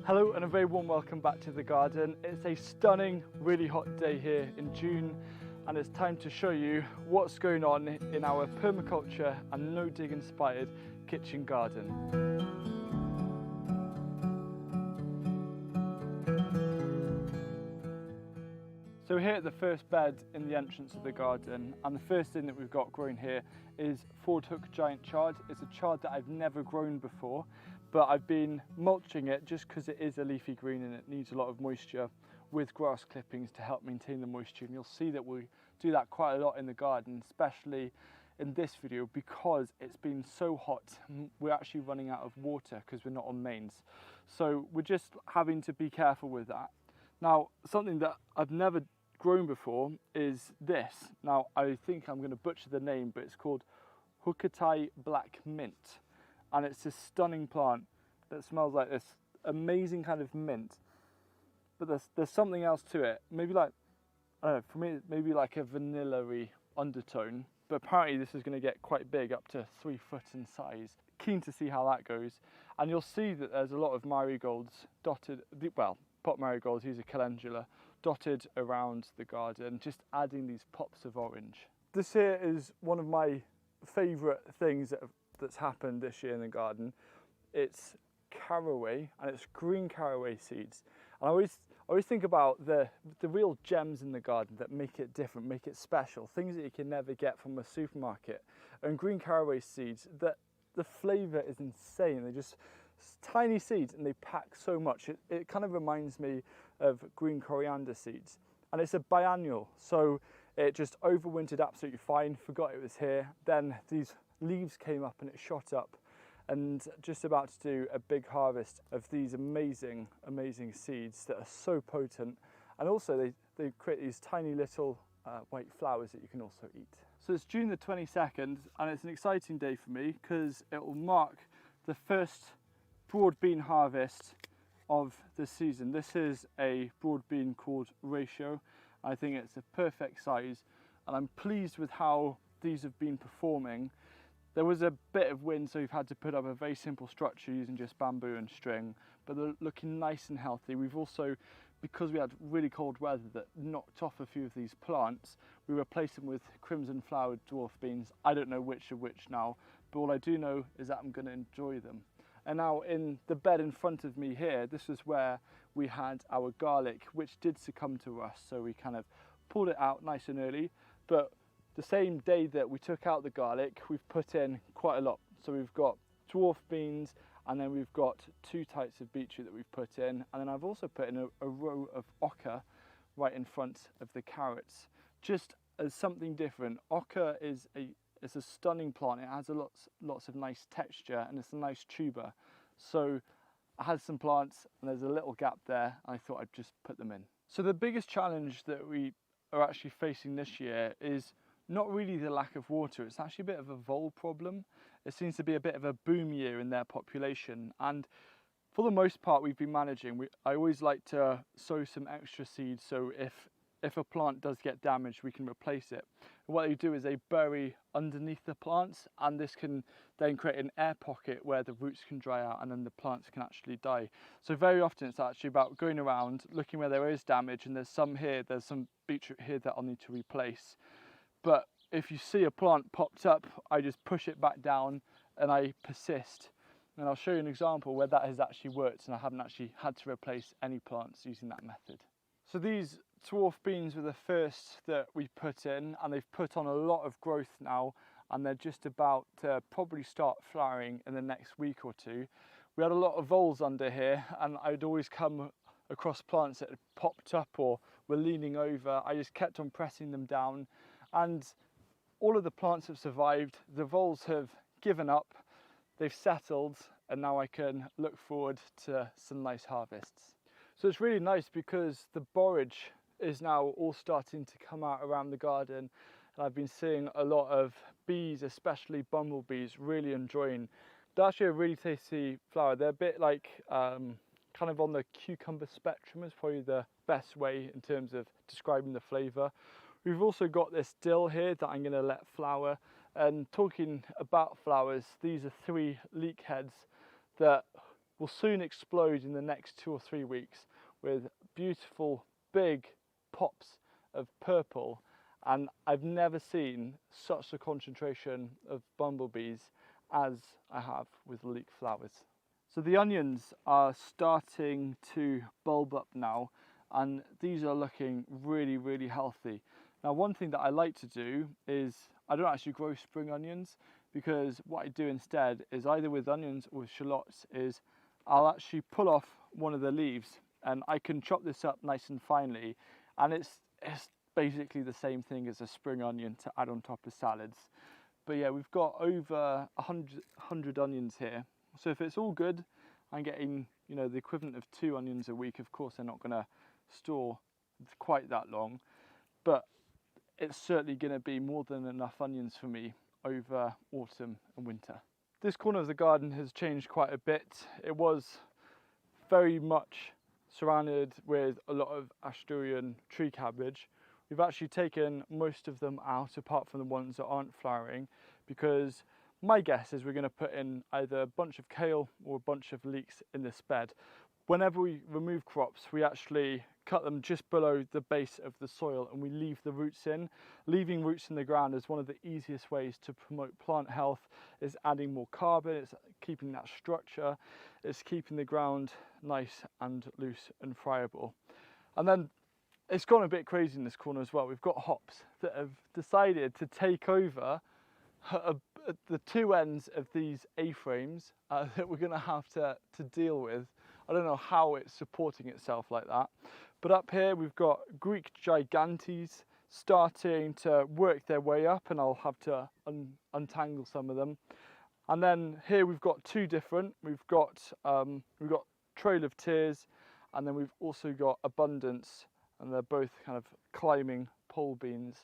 Hello and a very warm welcome back to the garden. It's a stunning, really hot day here in June, and it's time to show you what's going on in our permaculture and no-dig inspired kitchen garden. So we're here at the first bed in the entrance of the garden, and the first thing that we've got growing here is Ford Hook Giant Chard. It's a chard that I've never grown before, but I've been mulching it just because it is a leafy green and it needs a lot of moisture with grass clippings to help maintain the moisture. And you'll see that we do that quite a lot in the garden, especially in this video, because it's been so hot. We're actually running out of water because we're not on mains. So we're just having to be careful with that. Now, something that I've never grown before is this. Now, I think I'm going to butcher the name, but it's called Hookatai Black Mint. And it's this stunning plant that smells like this amazing kind of mint. But there's something else to it. Maybe like, I don't know, for me, maybe like a vanilla-y undertone. But apparently this is going to get quite big, up to 3 foot in size. Keen to see how that goes. And you'll see that there's a lot of marigolds dotted, well, pot marigolds, these are calendula, dotted around the garden, just adding these pops of orange. This here is one of my favourite things that's happened this year in the garden. It's caraway, and it's green caraway seeds. And I always think about the real gems in the garden that make it different, make it special, things that you can never get from a supermarket. And green caraway seeds, that the flavour is insane. They're just tiny seeds and they pack so much. It kind of reminds me of green coriander seeds. And it's a biennial, so it just overwintered absolutely fine, forgot it was here. Then these leaves came up and it shot up, and just about to do a big harvest of these amazing seeds that are so potent. And also they create these tiny little white flowers that you can also eat. So it's June the 22nd, and it's an exciting day for me because it will mark the first broad bean harvest of the season. This is a broad bean called Ratio. I think it's a perfect size, and I'm pleased with how these have been performing. There was a bit of wind, so we've had to put up a very simple structure using just bamboo and string, but they're looking nice and healthy. We've also, because we had really cold weather that knocked off a few of these plants, we replaced them with crimson flowered dwarf beans. I don't know which are which now, but all I do know is that I'm going to enjoy them. And now in the bed in front of me here, this is where we had our garlic, which did succumb to rust, so we kind of pulled it out nice and early. But the same day that we took out the garlic, we've put in quite a lot. So we've got dwarf beans, and then we've got 2 types of beetroot that we've put in. And then I've also put in a row of oca right in front of the carrots, just as something different. Oca is it's a stunning plant. It has lots of nice texture, and it's a nice tuber. So I had some plants and there's a little gap there, and I thought I'd just put them in. So the biggest challenge that we are actually facing this year is not really the lack of water. It's actually a bit of a vole problem. It seems to be a bit of a boom year in their population, and for the most part we've been managing. I always like to sow some extra seeds, so if a plant does get damaged, we can replace it. And what they do is they bury underneath the plants, and this can then create an air pocket where the roots can dry out and then the plants can actually die. So very often it's actually about going around, looking where there is damage, and there's some beetroot here that I'll need to replace. But if you see a plant popped up, I just push it back down and I persist. And I'll show you an example where that has actually worked and I haven't actually had to replace any plants using that method. So these dwarf beans were the first that we put in, and they've put on a lot of growth now, and they're just about to probably start flowering in the next week or two. We had a lot of voles under here, and I'd always come across plants that had popped up or were leaning over. I just kept on pressing them down, and all of the plants have survived. The voles have given up, they've settled, and now I can look forward to some nice harvests. So it's really nice because the borage is now all starting to come out around the garden, and I've been seeing a lot of bees, especially bumblebees, really enjoying. They're actually a really tasty flower. They're a bit like kind of on the cucumber spectrum is probably the best way in terms of describing the flavour. We've also got this dill here that I'm going to let flower. And talking about flowers, these are 3 leek heads that will soon explode in the next 2 or 3 weeks with beautiful big pops of purple, and I've never seen such a concentration of bumblebees as I have with leek flowers. So the onions are starting to bulb up now, and these are looking really healthy. Now, one thing that I like to do is I don't actually grow spring onions, because what I do instead is either with onions or with shallots is I'll actually pull off one of the leaves and I can chop this up nice and finely, and it's basically the same thing as a spring onion to add on top of salads. But yeah, we've got over 100 onions here. So if it's all good, I'm getting, you know, the equivalent of 2 onions a week. Of course, they're not going to store quite that long, but it's certainly going to be more than enough onions for me over autumn and winter. This corner of the garden has changed quite a bit. It was very much surrounded with a lot of Asturian tree cabbage. We've actually taken most of them out, apart from the ones that aren't flowering, because my guess is we're going to put in either a bunch of kale or a bunch of leeks in this bed. Whenever we remove crops, we actually cut them just below the base of the soil and we leave the roots in. Leaving roots in the ground is one of the easiest ways to promote plant health. It's adding more carbon, it's keeping that structure, it's keeping the ground nice and loose and friable. And then it's gone a bit crazy in this corner as well. We've got hops that have decided to take over the two ends of these A-frames that we're going to have to deal with. I don't know how it's supporting itself like that. But up here we've got Greek gigantes starting to work their way up, and I'll have to untangle some of them. And then here we've got two different. We've got Trail of Tears, and then we've also got Abundance, and they're both kind of climbing pole beans.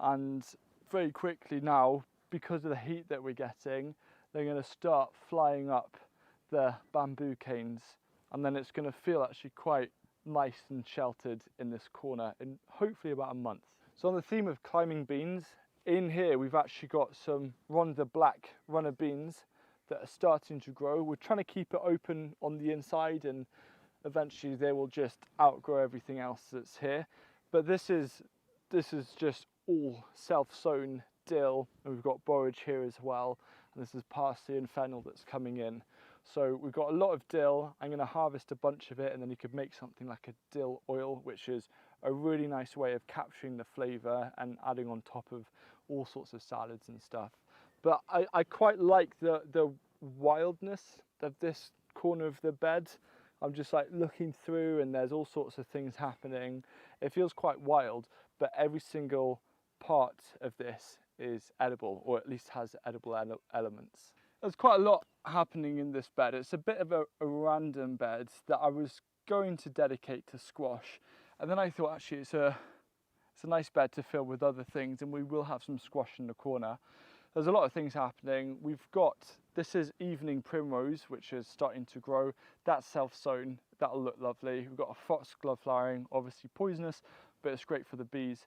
And very quickly now, because of the heat that we're getting, they're going to start flying up the bamboo canes, and then it's going to feel actually quite nice and sheltered in this corner in hopefully about a month. So on the theme of climbing beans, in here we've actually got some Rhonda black runner beans that are starting to grow. We're trying to keep it open on the inside, and eventually they will just outgrow everything else that's here. But this is just all self-sown dill, and we've got borage here as well, and this is parsley and fennel that's coming in. So we've got a lot of dill. I'm going to harvest a bunch of it, and then you could make something like a dill oil, which is a really nice way of capturing the flavour and adding on top of all sorts of salads and stuff. But I quite like the wildness of this corner of the bed. I'm just like looking through, and there's all sorts of things happening. It feels quite wild, but every single part of this is edible, or at least has edible elements. There's quite a lot happening in this bed. It's a bit of a random bed that I was going to dedicate to squash, and then I thought actually it's a nice bed to fill with other things, and we will have some squash in the corner. There's a lot of things happening. We've got, this is evening primrose, which is starting to grow. That's self-sown, that'll look lovely. We've got a foxglove flowering, obviously poisonous, but it's great for the bees.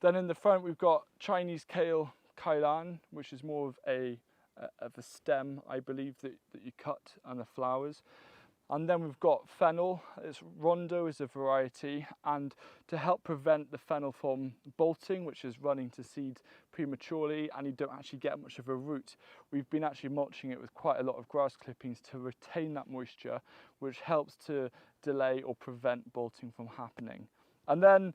Then in the front we've got Chinese kale kailan, which is more of a stem, I believe, that you cut, and the flowers. And then we've got fennel. It's Rondo is a variety, and to help prevent the fennel from bolting, which is running to seed prematurely, and you don't actually get much of a root, we've been actually mulching it with quite a lot of grass clippings to retain that moisture, which helps to delay or prevent bolting from happening. And then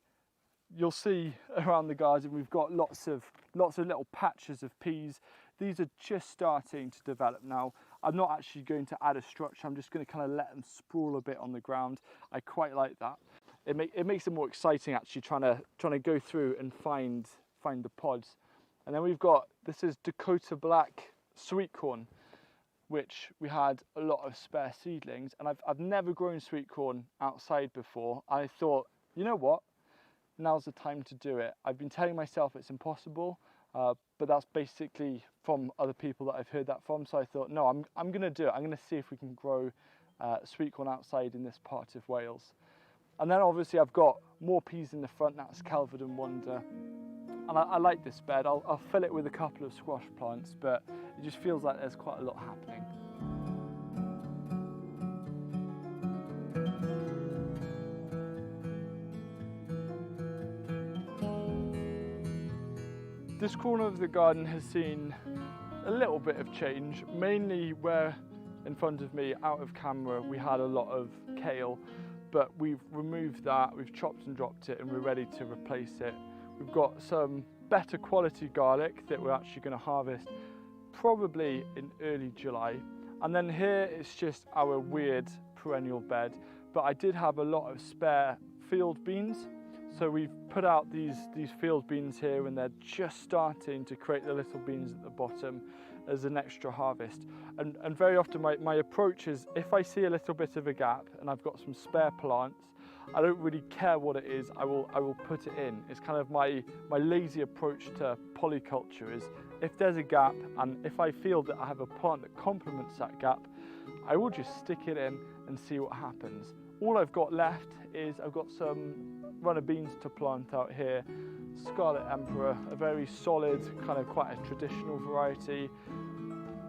you'll see around the garden we've got lots of little patches of peas. These are just starting to develop now. I'm not actually going to add a structure, I'm just going to kind of let them sprawl a bit on the ground. I quite like that. It makes it more exciting actually trying to go through and find the pods. And then we've got, this is Dakota Black sweet corn, which we had a lot of spare seedlings, and I've never grown sweet corn outside before. I thought, you know what, now's the time to do it. I've been telling myself it's impossible, but that's basically from other people that I've heard that from. So I thought, no, I'm going to do it. I'm going to see if we can grow sweet corn outside in this part of Wales. And then obviously I've got more peas in the front. That's Calvert and Wonder. And I like this bed. I'll fill it with a couple of squash plants, but it just feels like there's quite a lot happening. This corner of the garden has seen a little bit of change, mainly where in front of me, out of camera, we had a lot of kale, but we've removed that, we've chopped and dropped it, and we're ready to replace it. We've got some better quality garlic that we're actually going to harvest probably in early July. And then here it's just our weird perennial bed, but I did have a lot of spare field beans. So we've put out these field beans here, and they're just starting to create the little beans at the bottom as an extra harvest. And very often my approach is, if I see a little bit of a gap and I've got some spare plants, I don't really care what it is, I will put it in. It's kind of my lazy approach to polyculture is, if there's a gap and if I feel that I have a plant that complements that gap, I will just stick it in and see what happens. All I've got left is I've got some runner beans to plant out here. Scarlet Emperor, a very solid, kind of quite a traditional variety.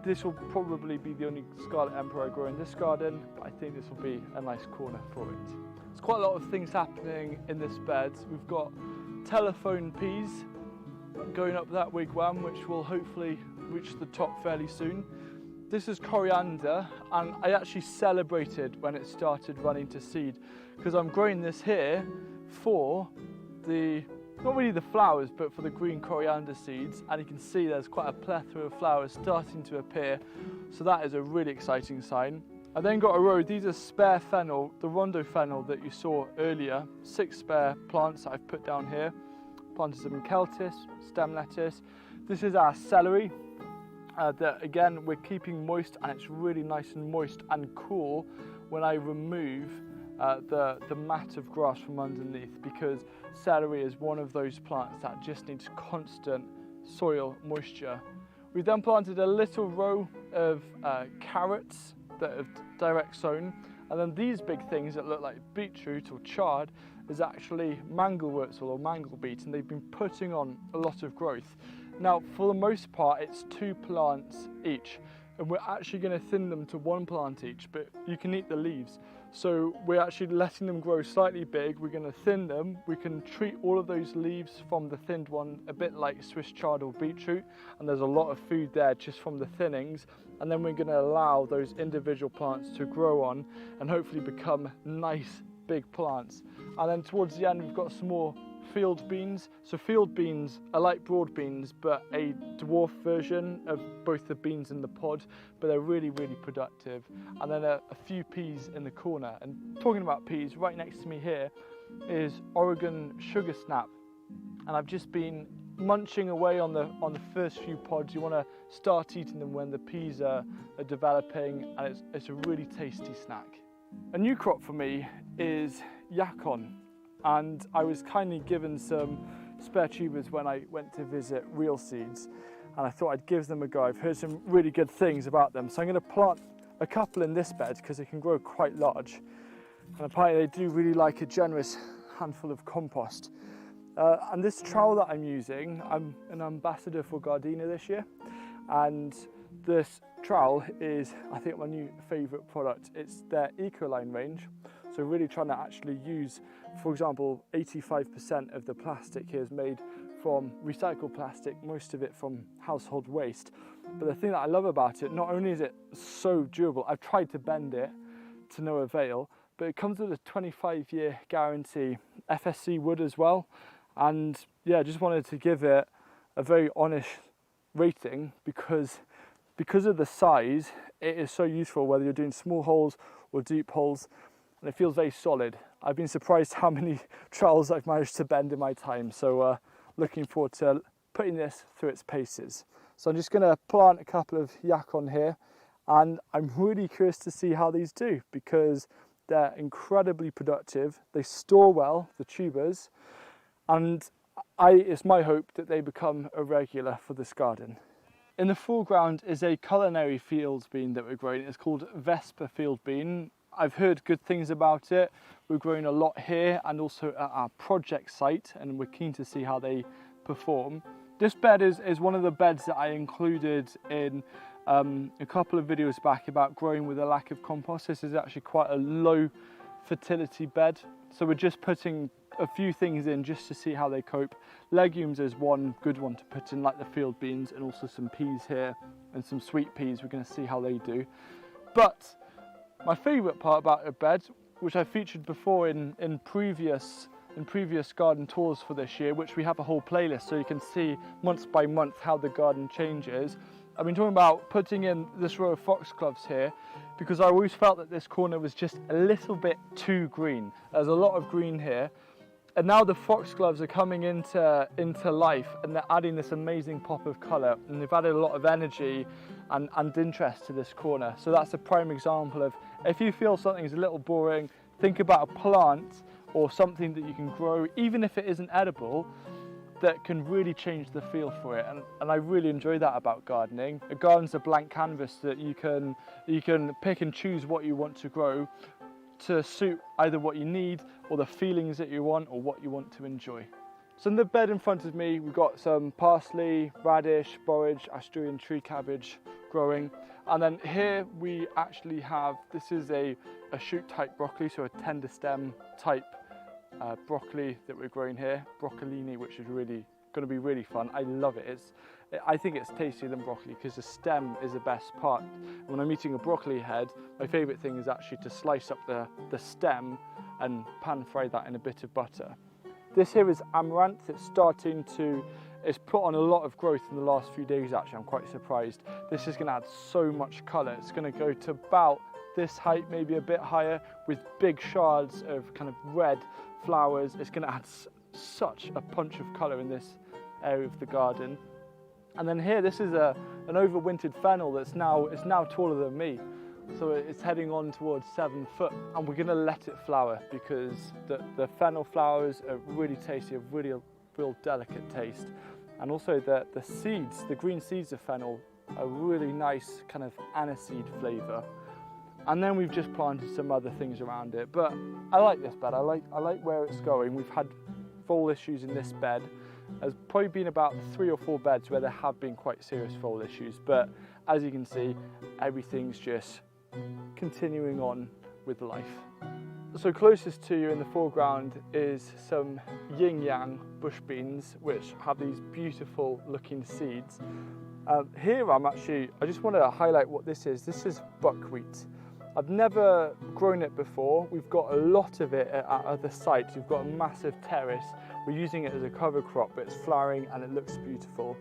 This will probably be the only Scarlet Emperor I grow in this garden, but I think this will be a nice corner for it. There's quite a lot of things happening in this bed. We've got telephone peas going up that wigwam, which will hopefully reach the top fairly soon. This is coriander, and I actually celebrated when it started running to seed, because I'm growing this here for not really the flowers, but for the green coriander seeds, and you can see there's quite a plethora of flowers starting to appear, so that is a really exciting sign. I then got a row, these are spare fennel, the rondo fennel that you saw earlier, 6 spare plants that I've put down here. Planted some Celtis, stem lettuce. This is our celery. That again we're keeping moist, and it's really nice and moist and cool when I remove the mat of grass from underneath, because celery is one of those plants that just needs constant soil moisture. We then planted a little row of carrots that have direct sown, and then these big things that look like beetroot or chard is actually mangelwurzel or mangle beet, and they've been putting on a lot of growth. Now, for the most part, it's 2 plants each, and we're actually going to thin them to 1 plant each, but you can eat the leaves. So we're actually letting them grow slightly big. We're going to thin them. We can treat all of those leaves from the thinned one a bit like Swiss chard or beetroot, and there's a lot of food there just from the thinnings. And then we're going to allow those individual plants to grow on and hopefully become nice big plants. And then towards the end, we've got some more field beans. So field beans are like broad beans, but a dwarf version of both the beans and the pod, but they're really, really productive. And then a few peas in the corner. And talking about peas, right next to me here is Oregon sugar snap. And I've just been munching away on the first few pods. You want to start eating them when the peas are developing, and it's a really tasty snack. A new crop for me is yacon. And I was kindly given some spare tubers when I went to visit Real Seeds, and I thought I'd give them a go. I've heard some really good things about them, so I'm going to plant a couple in this bed because they can grow quite large, and apparently they do really like a generous handful of compost. And this trowel that I'm using, I'm an ambassador for Gardena this year, and this trowel is, I think, my new favourite product. It's their Ecoline range. So really trying to actually use, for example, 85% of the plastic here is made from recycled plastic, most of it from household waste. But the thing that I love about it, not only is it so durable, I've tried to bend it to no avail, but it comes with a 25-year guarantee, FSC wood as well. And yeah, I just wanted to give it a very honest rating because of the size, it is so useful whether you're doing small holes or deep holes. And it feels very solid. I've been surprised how many trowels I've managed to bend in my time, so looking forward to putting this through its paces. So I'm just going to plant a couple of yacon here, and I'm really curious to see how these do, because they're incredibly productive. They store well, the tubers, and it's my hope that they become a regular for this garden. In the foreground is a culinary field bean that we're growing. It's called Vesper field bean. I've heard good things about it. We're growing a lot here and also at our project site, and we're keen to see how they perform. This bed is one of the beds that I included in a couple of videos back about growing with a lack of compost. This is actually quite a low fertility bed, So we're just putting a few things in just to see how they cope. Legumes is one good one to put in, like the field beans, and also some peas here and some sweet peas. We're going to see how they do. But my favourite part about a bed, which I featured before in previous garden tours for this year, which we have a whole playlist so you can see month by month how the garden changes. I've been talking about putting in this row of foxgloves here because I always felt that this corner was just a little bit too green. There's a lot of green here, and now the foxgloves are coming into life, and they're adding this amazing pop of colour, and they've added a lot of energy and interest to this corner. So that's a prime example of, if you feel something's a little boring, think about a plant or something that you can grow, even if it isn't edible, that can really change the feel for it. And I really enjoy that about gardening. A garden's a blank canvas that you can pick and choose what you want to grow to suit either what you need or the feelings that you want or what you want to enjoy. So in the bed in front of me, we've got some parsley, radish, borage, Asturian tree cabbage growing. And then here we actually have, this is a shoot type broccoli, so a tender stem type broccoli that we're growing here, broccolini, which is really going to be really fun. I love it. I think it's tastier than broccoli because the stem is the best part. When I'm eating a broccoli head, my favourite thing is actually to slice up the stem and pan fry that in a bit of butter. This here is amaranth. It's put on a lot of growth in the last few days actually. I'm quite surprised. This is going to add so much colour. It's going to go to about this height, maybe a bit higher, with big shards of kind of red flowers. It's going to add such a punch of colour in this area of the garden. And then here, this is an overwintered fennel that's now taller than me. So it's heading on towards 7 foot, and we're going to let it flower because the fennel flowers are really tasty, a real delicate taste. And also the seeds, the green seeds of fennel, are really nice kind of aniseed flavour. And then we've just planted some other things around it. But I like this bed, I like where it's going. We've had fall issues in this bed. There's probably been about 3 or 4 beds where there have been quite serious fall issues. But as you can see, everything's just continuing on with life. So closest to you in the foreground is some yin-yang bush beans, which have these beautiful looking seeds. Here I just want to highlight what this is. This is buckwheat. I've never grown it before. We've got a lot of it at other sites. We've got a massive terrace. We're using it as a cover crop, but it's flowering and it looks beautiful.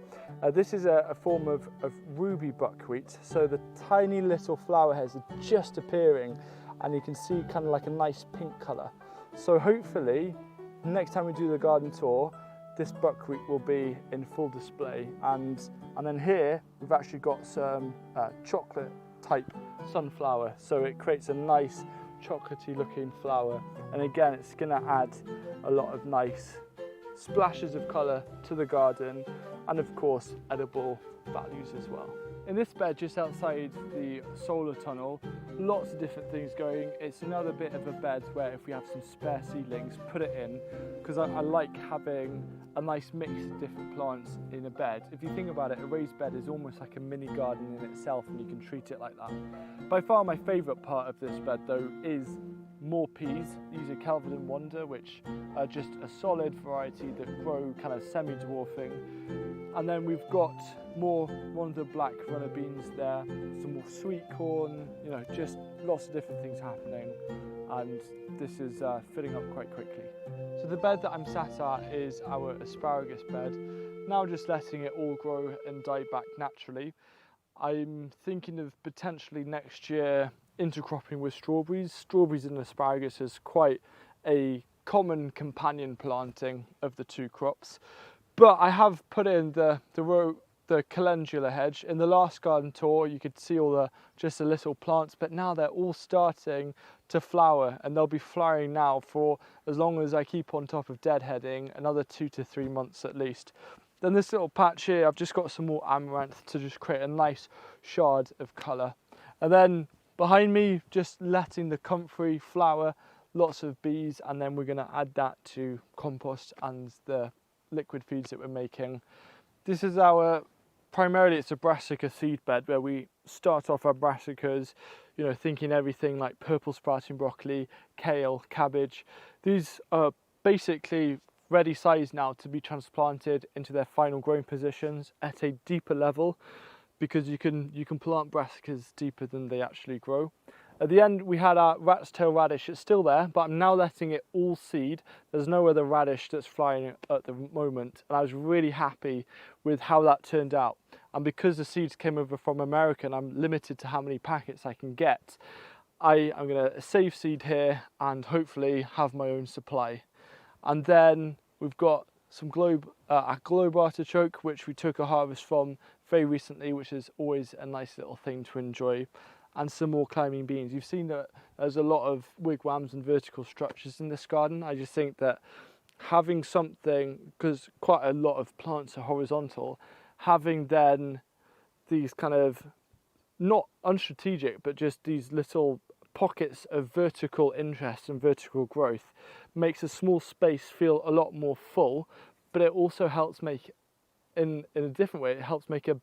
This is a form of ruby buckwheat. So the tiny little flower heads are just appearing, and you can see kind of like a nice pink colour. So hopefully, next time we do the garden tour, this buckwheat will be in full display. And then here, we've actually got some chocolate type sunflower. So it creates a nice chocolatey looking flower. And again, it's gonna add a lot of nice splashes of colour to the garden, and of course, edible values as well. In this bed just outside the solar tunnel, lots of different things going. It's another bit of a bed where if we have some spare seedlings, put it in, because I like having a nice mix of different plants in a bed. If you think about it, a raised bed is almost like a mini garden in itself, and you can treat it like that. By far my favourite part of this bed though is more peas. These are Kelvin and Wonder, which are just a solid variety that grow kind of semi-dwarfing. And then we've got more Wonder Black runner beans there, some more sweet corn, you know, just lots of different things happening. And this is filling up quite quickly. So the bed that I'm sat at is our asparagus bed. Now just letting it all grow and die back naturally. I'm thinking of potentially next year intercropping with strawberries. Strawberries and asparagus is quite a common companion planting of the two crops. But I have put in the calendula hedge. In the last garden tour, you could see all just the little plants, but now they're all starting to flower, and they'll be flowering now for as long as I keep on top of deadheading, another 2 to 3 months at least. Then this little patch here, I've just got some more amaranth to just create a nice shard of colour. And then behind me, just letting the comfrey flower, lots of bees, and then we're going to add that to compost and the liquid feeds that we're making. This is our primarily it's a brassica seed bed where we start off our brassicas, you know, thinking everything like purple sprouting broccoli, kale, cabbage. These are basically ready size now to be transplanted into their final growing positions at a deeper level, because you can plant brassicas deeper than they actually grow. At the end we had our rat's tail radish. It's still there, but I'm now letting it all seed. There's no other radish that's flying at the moment, and I was really happy with how that turned out. And because the seeds came over from America and I'm limited to how many packets I can get, I'm going to save seed here and hopefully have my own supply. And then we've got some a globe artichoke, which we took a harvest from very recently, which is always a nice little thing to enjoy, and some more climbing beans. You've seen that there's a lot of wigwams and vertical structures in this garden. I just think that having something, because quite a lot of plants are horizontal, having then these kind of, not unstrategic, but just these little pockets of vertical interest and vertical growth makes a small space feel a lot more full, but it also helps make, in a different way, it helps make a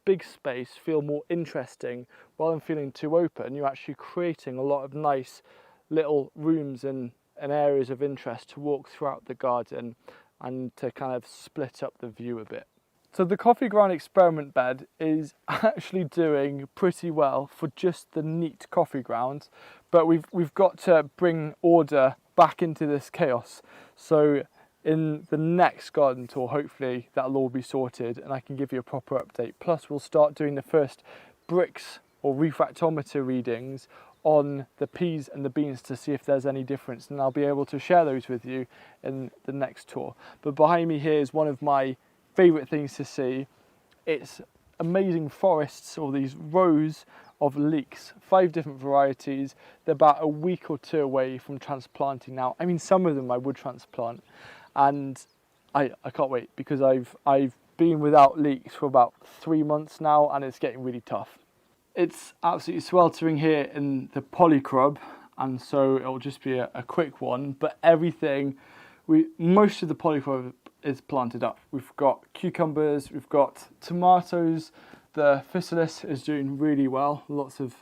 big space feel more interesting. Rather than feeling too open, you're actually creating a lot of nice little rooms and areas of interest to walk throughout the garden and to kind of split up the view a bit. So the coffee ground experiment bed is actually doing pretty well for just the neat coffee ground, but we've got to bring order back into this chaos. So in the next garden tour, hopefully that'll all be sorted and I can give you a proper update. Plus we'll start doing the first bricks or refractometer readings on the peas and the beans to see if there's any difference, and I'll be able to share those with you in the next tour. But behind me here is one of my favourite things to see. It's amazing forests, or these rows of leeks, 5 different varieties. They're about a week or 2 away from transplanting now. I mean, some of them I would transplant, and I can't wait, because I've been without leeks for about 3 months now, and it's getting really tough. It's absolutely sweltering here in the polycrub, and so it'll just be a quick one, but most of the polycrub is planted up. We've got cucumbers, we've got tomatoes, the physalis is doing really well, lots of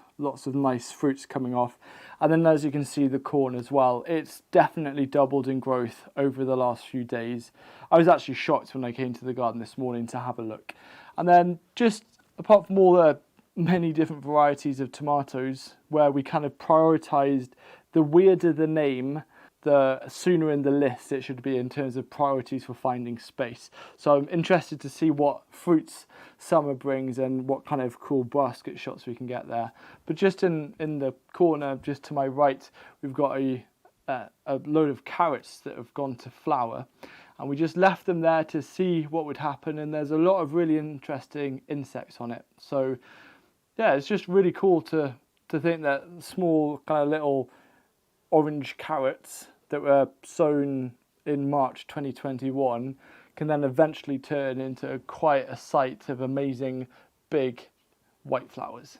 nice fruits coming off, and then as you can see, the corn as well. It's definitely doubled in growth over the last few days. I was actually shocked when I came to the garden this morning to have a look. And then just apart from all the many different varieties of tomatoes, where we kind of prioritized, the weirder the name, the sooner in the list it should be in terms of priorities for finding space. So I'm interested to see what fruits summer brings and what kind of cool basket shots we can get there. But just in the corner just to my right, we've got a load of carrots that have gone to flower, and we just left them there to see what would happen, and there's a lot of really interesting insects on it. So yeah, it's just really cool to think that small kind of little orange carrots that were sown in March 2021 can then eventually turn into quite a sight of amazing big white flowers.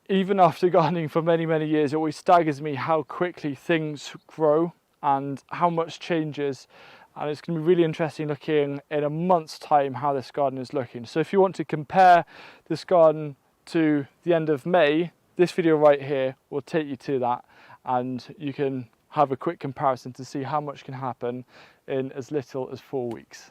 Even after gardening for many, many years, it always staggers me how quickly things grow and how much changes. And it's going to be really interesting looking in a month's time how this garden is looking. So if you want to compare this garden to the end of May, this video right here will take you to that, and you can have a quick comparison to see how much can happen in as little as 4 weeks.